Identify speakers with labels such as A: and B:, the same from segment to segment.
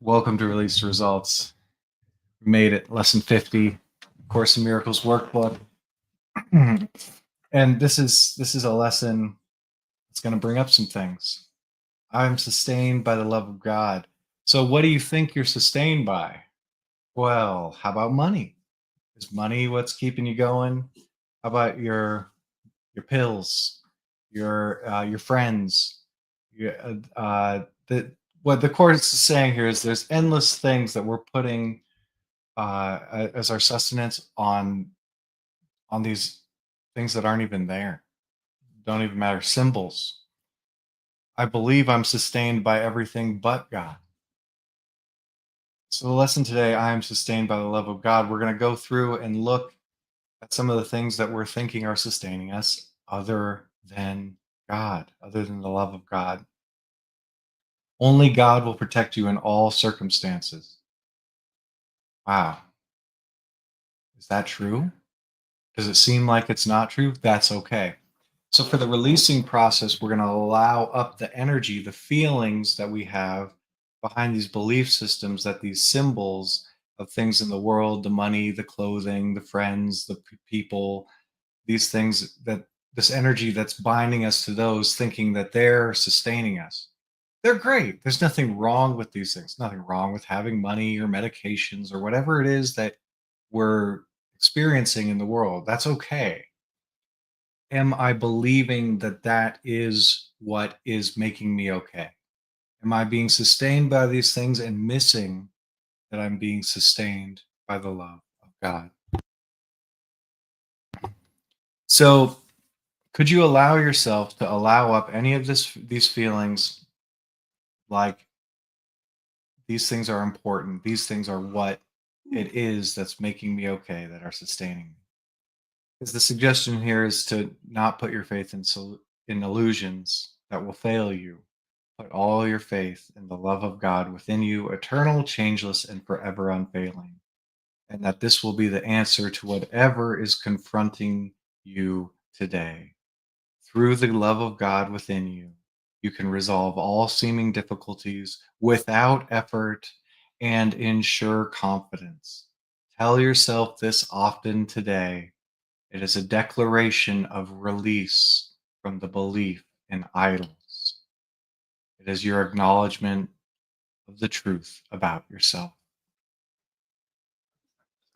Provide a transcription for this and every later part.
A: Welcome to Release Results. We made it, lesson 50, Course in Miracles workbook. And this is a lesson that's going to bring up some things. I'm sustained by the love of God. So what do you think you're sustained by? Well, how about money? Is money what's keeping you going? How about your pills, your friends? Your, what the course is saying here is there's endless things that we're putting as our sustenance on these things that aren't even there, don't even matter. Symbols. I believe I'm sustained by everything but God. So the lesson today, I am sustained by the love of God. We're going to go through and look at some of the things that we're thinking are sustaining us other than God, other than the love of God. Only God will protect you in all circumstances. Wow. Is that true? Does it seem like it's not true? That's okay. So, for the releasing process, we're going to allow up the energy, the feelings that we have behind these belief systems, that these symbols of things in the world, the money, the clothing, the friends, the people, these things, that this energy that's binding us to those, thinking that they're sustaining us. They're great. There's nothing wrong with these things, nothing wrong with having money or medications or whatever it is that we're experiencing in the world. That's okay. Am I believing that that is what is making me okay? Am I being sustained by these things and missing that I'm being sustained by the love of God? So, could you allow yourself to allow up any of these feelings, like these things are important, these things are what it is that's making me okay, that are sustaining me? Because the suggestion here is to not put your faith in illusions that will fail you. Put all your faith in the love of God within you, eternal, changeless, and forever unfailing. And that this will be the answer to whatever is confronting you today. Through the love of God within you, you can resolve all seeming difficulties without effort and ensure confidence. Tell yourself this often today. It is a declaration of release from the belief in idols. It is your acknowledgement of the truth about yourself.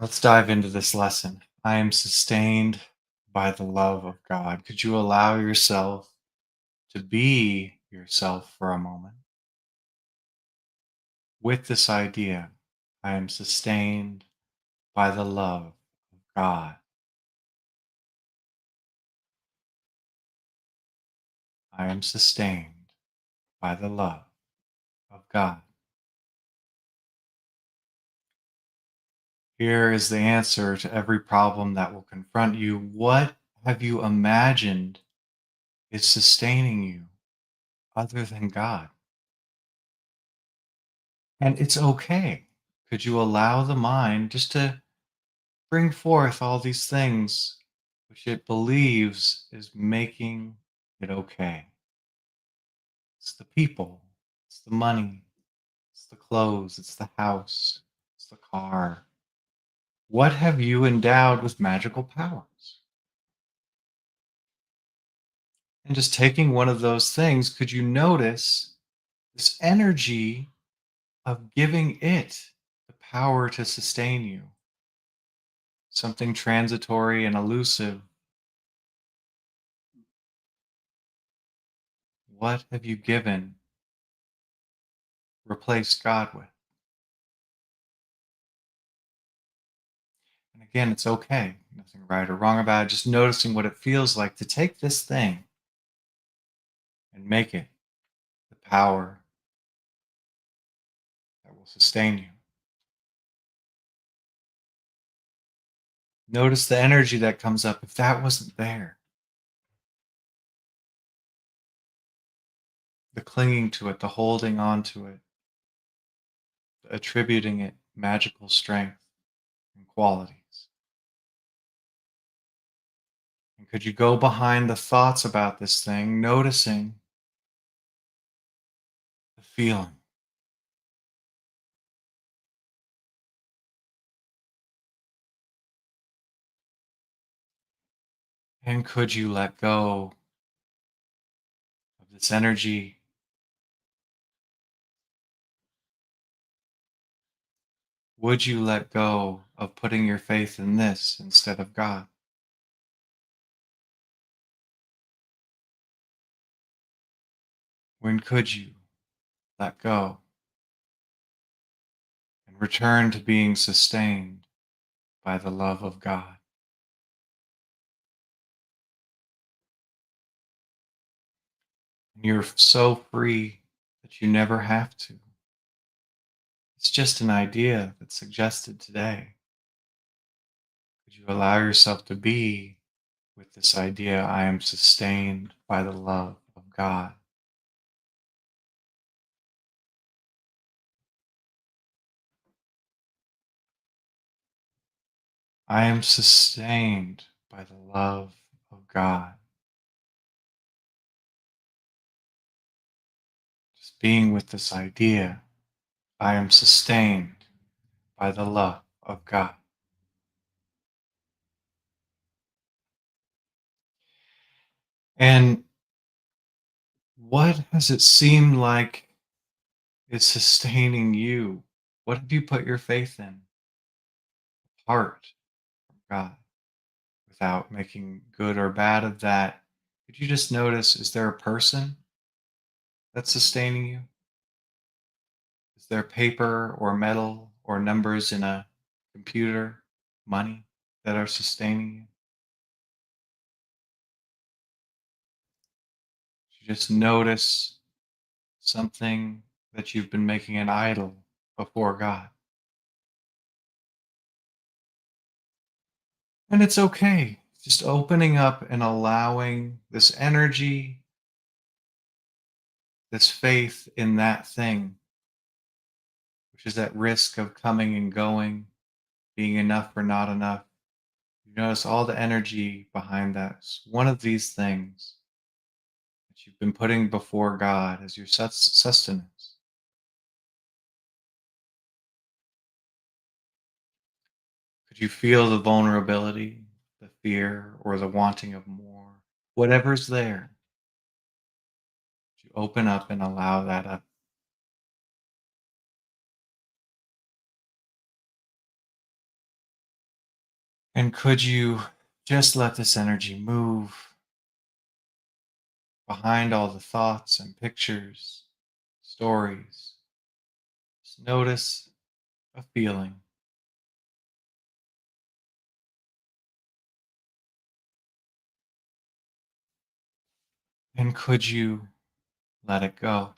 A: Let's dive into this lesson. I am sustained by the love of God. Could you allow yourself to be yourself for a moment with this idea? I am sustained by the love of God. I am sustained by the love of God. Here is the answer to every problem that will confront you. What have you imagined is sustaining you other than God? And it's okay. Could you allow the mind just to bring forth all these things which it believes is making it okay? It's the people, it's the money, it's the clothes, it's the house, it's the car. What have you endowed with magical powers? And just taking one of those things, could you notice this energy of giving it the power to sustain you? Something transitory and elusive. What have you given, replaced God with? And again, it's okay. Nothing right or wrong about it. Just noticing what it feels like to take this thing and make it the power that will sustain you. Notice the energy that comes up if that wasn't there. The clinging to it, the holding on to it, the attributing it magical strength and qualities. And could you go behind the thoughts about this thing, noticing the feeling? And could you let go of this energy? Would you let go of putting your faith in this instead of God? When could you let go and return to being sustained by the love of God? And you're so free that you never have to. It's just an idea that's suggested today. Could you allow yourself to be with this idea? I am sustained by the love of God. I am sustained by the love of God. Just being with this idea, I am sustained by the love of God. And what has it seemed like is sustaining you? What have you put your faith in? Apart from God, without making good or bad of that. Could you just notice, is there a person that's sustaining you? Is there paper or metal or numbers in a computer, money that are sustaining you? You just notice something that you've been making an idol before God. And it's okay. Just opening up and allowing this energy, this faith in that thing, which is at risk of coming and going, being enough or not enough. You notice all the energy behind that. One of these things that you've been putting before God as your sustenance. Could you feel the vulnerability, the fear, or the wanting of more? Whatever's there, you open up and allow that up. And could you just let this energy move behind all the thoughts and pictures, stories? Just notice a feeling. And could you let it go?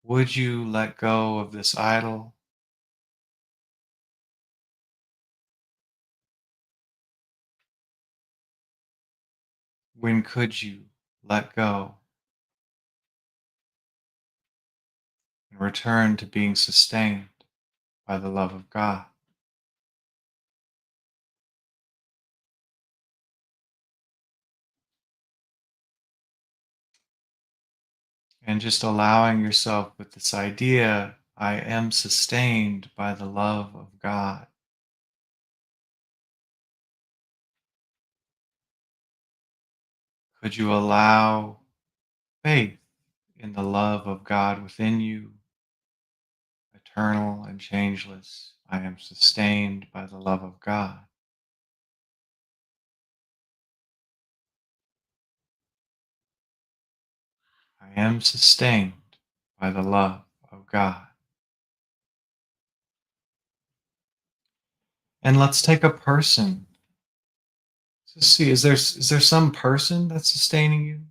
A: Would you let go of this idol? When could you let go and return to being sustained by the love of God? And just allowing yourself with this idea, I am sustained by the love of God. Could you allow faith in the love of God within you, eternal and changeless? I am sustained by the love of God. I am sustained by the love of God. And let's take a person. So see, is there some person that's sustaining you?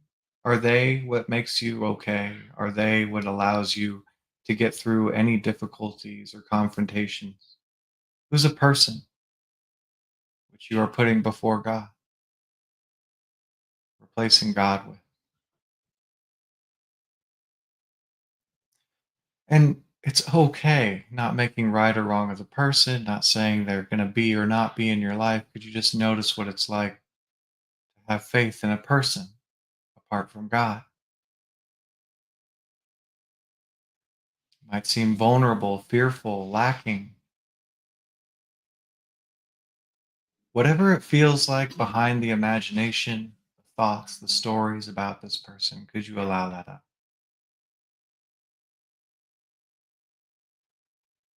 A: Are they what makes you okay? Are they what allows you to get through any difficulties or confrontations? Who's a person which you are putting before God, replacing God with? And it's okay not making right or wrong of the person, not saying they're going to be or not be in your life. Could you just notice what it's like to have faith in a person apart from God? Might seem vulnerable, fearful, lacking. Whatever it feels like behind the imagination, the thoughts, the stories about this person, could you allow that up?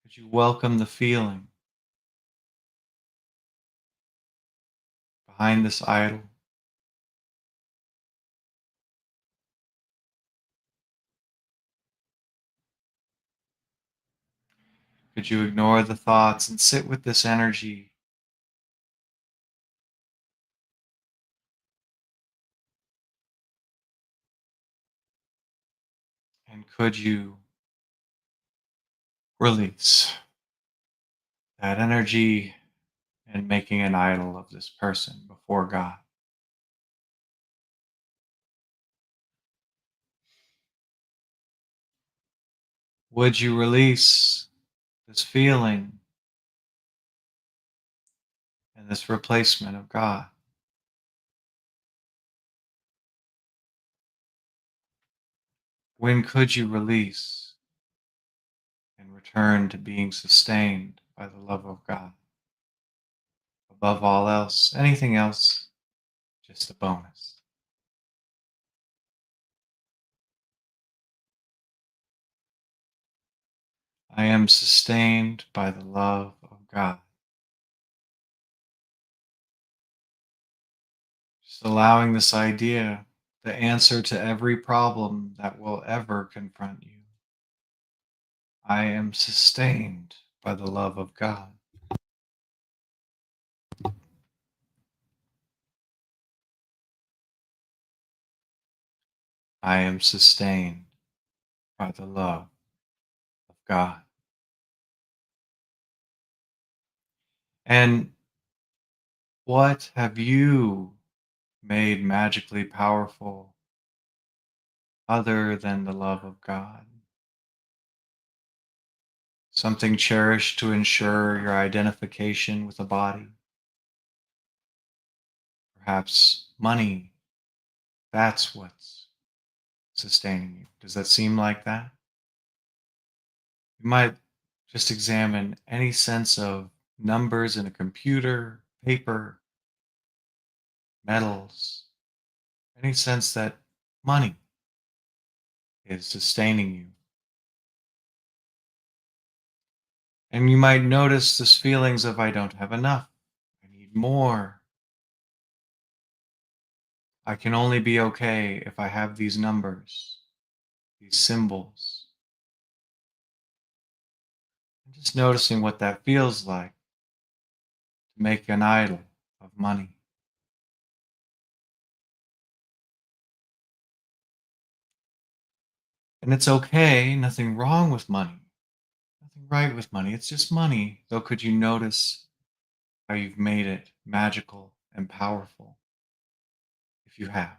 A: Could you welcome the feeling behind this idol? Could you ignore the thoughts and sit with this energy? And could you release that energy and making an idol of this person before God? Would you release this feeling and this replacement of God? When could you release and return to being sustained by the love of God? Above all else, anything else, just a bonus. I am sustained by the love of God. Just allowing this idea, the answer to every problem that will ever confront you. I am sustained by the love of God. I am sustained by the love of God. And what have you made magically powerful other than the love of God? Something cherished to ensure your identification with a body. Perhaps money, that's what's sustaining you. Does that seem like that? You might just examine any sense of numbers in a computer, paper, metals, any sense that money is sustaining you. And you might notice this feelings of I don't have enough. I need more. I can only be okay if I have these numbers, these symbols. And just noticing what that feels like to make an idol of money. And it's okay, nothing wrong with money, nothing right with money. It's just money. Though, could you notice how you've made it magical and powerful? If you have,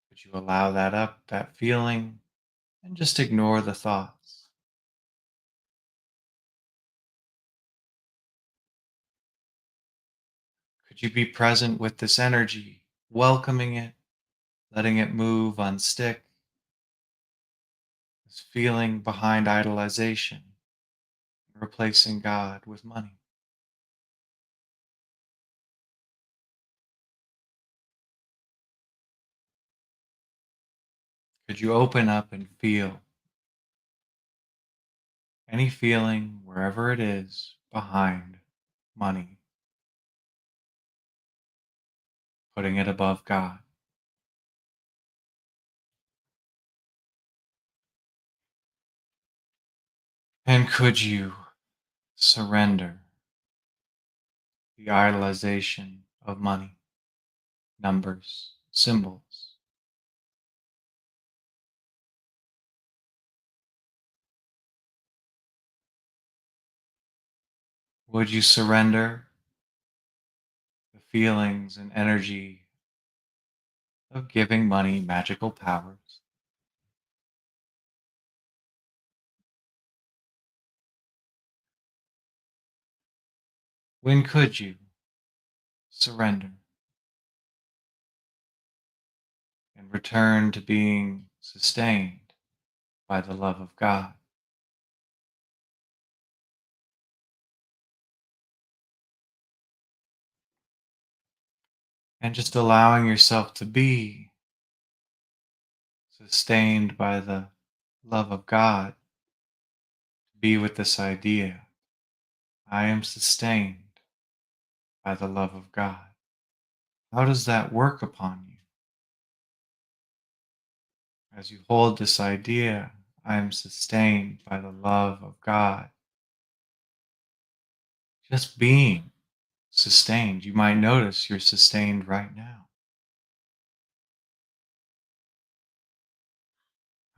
A: could you allow that up, that feeling, and just ignore the thoughts? Could you be present with this energy, welcoming it, letting it move, unstick, this feeling behind idolization, replacing God with money? Could you open up and feel any feeling, wherever it is, behind money, putting it above God? And could you surrender the idolization of money, numbers, symbols? Would you surrender the feelings and energy of giving money magical powers? When could you surrender and return to being sustained by the love of God? And just allowing yourself to be sustained by the love of God, to be with this idea. I am sustained by the love of God. How does that work upon you? As you hold this idea, I am sustained by the love of God. Just being sustained. You might notice you're sustained right now.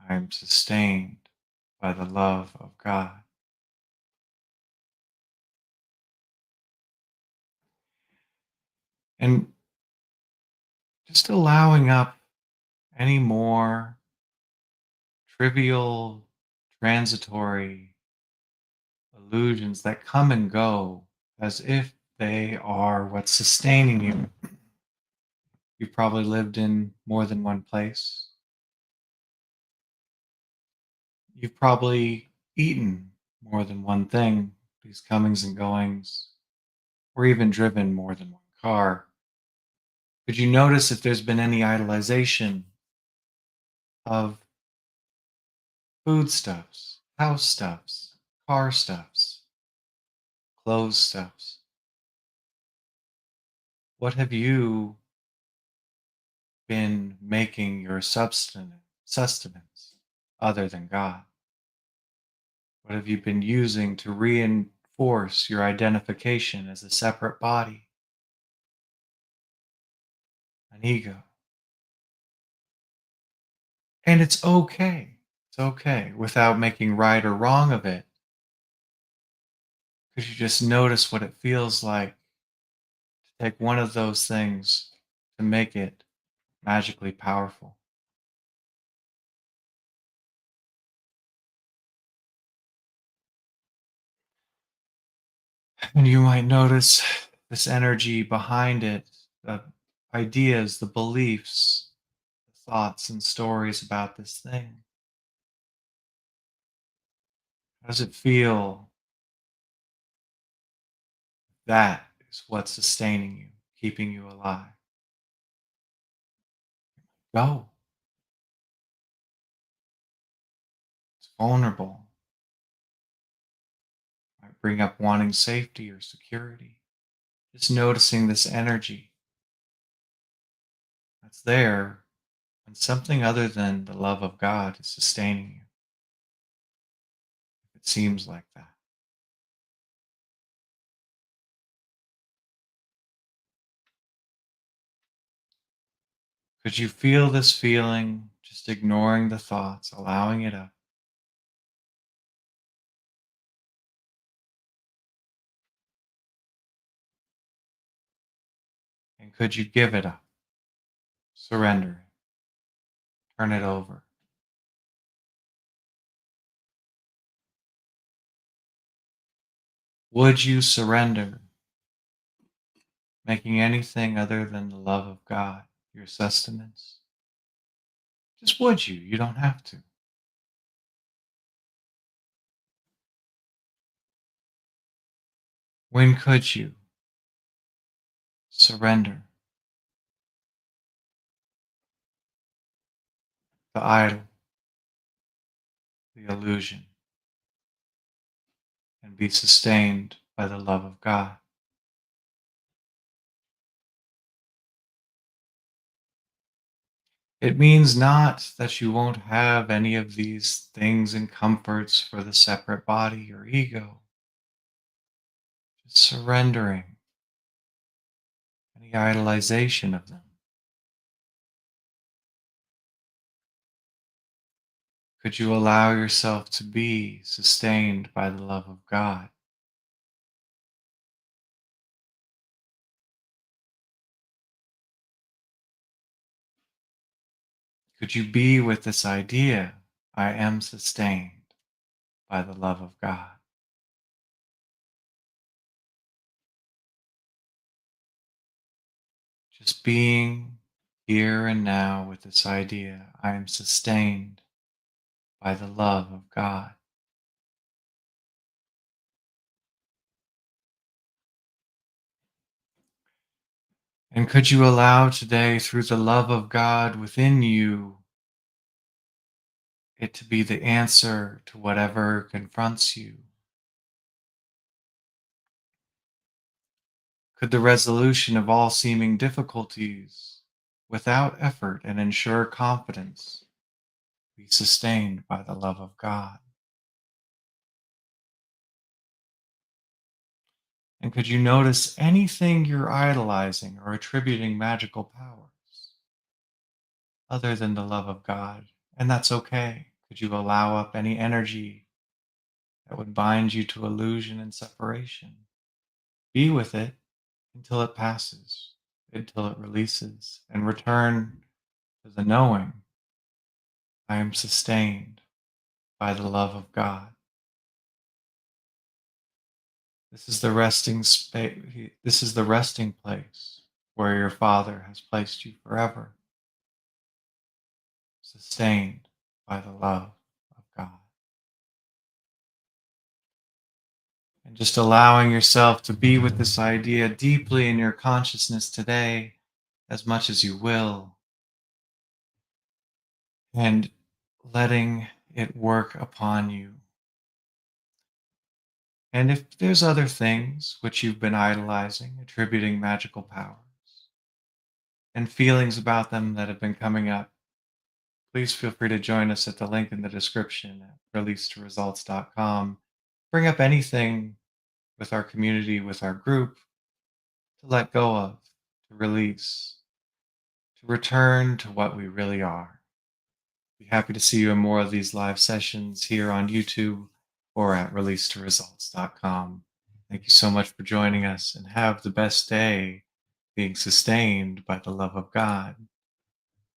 A: I am sustained by the love of God. And just allowing up any more trivial, transitory illusions that come and go as if they are what's sustaining you. You've probably lived in more than one place. You've probably eaten more than one thing, these comings and goings, or even driven more than one car. Could you notice if there's been any idolization of foodstuffs, house stuffs, car stuffs, clothes stuffs? What have you been making your sustenance other than God? What have you been using to reinforce your identification as a separate body, an ego? And it's okay. It's okay without making right or wrong of it. Because you just notice what it feels like to take one of those things to make it magically powerful. And you might notice this energy behind it, the ideas, the beliefs, the thoughts and stories about this thing. How does it feel? That is what's sustaining you, keeping you alive. Go. It's vulnerable. Might bring up wanting safety or security. Just noticing this energy that's there when something other than the love of God is sustaining you. It seems like that. Could you feel this feeling? Just ignoring the thoughts, allowing it up. And could you give it up? Surrender it. Turn it over. Would you surrender making anything other than the love of God your sustenance? Just would you? You don't have to. When could you surrender the idol, the illusion, and be sustained by the love of God? It means not that you won't have any of these things and comforts for the separate body or ego. Just surrendering any idolization of them. Could you allow yourself to be sustained by the love of God? Could you be with this idea, I am sustained by the love of God? Just being here and now with this idea, I am sustained by the love of God. And could you allow today, through the love of God within you, it to be the answer to whatever confronts you? Could the resolution of all seeming difficulties, without effort and ensure confidence, be sustained by the love of God? And could you notice anything you're idolizing or attributing magical powers other than the love of God? And that's okay. Could you allow up any energy that would bind you to illusion and separation? Be with it until it passes, until it releases, and return to the knowing I am sustained by the love of God. This is the resting space. This is the resting place where your Father has placed you forever, sustained by the love of God. And just allowing yourself to be with this idea deeply in your consciousness today, as much as you will, and letting it work upon you. And if there's other things which you've been idolizing, attributing magical powers, and feelings about them that have been coming up, please feel free to join us at the link in the description at releasetoresults.com. Bring up anything with our community, with our group, to let go of, to release, to return to what we really are. Be happy to see you in more of these live sessions here on YouTube or at releasetoresults.com. Thank you so much for joining us, and have the best day being sustained by the love of God.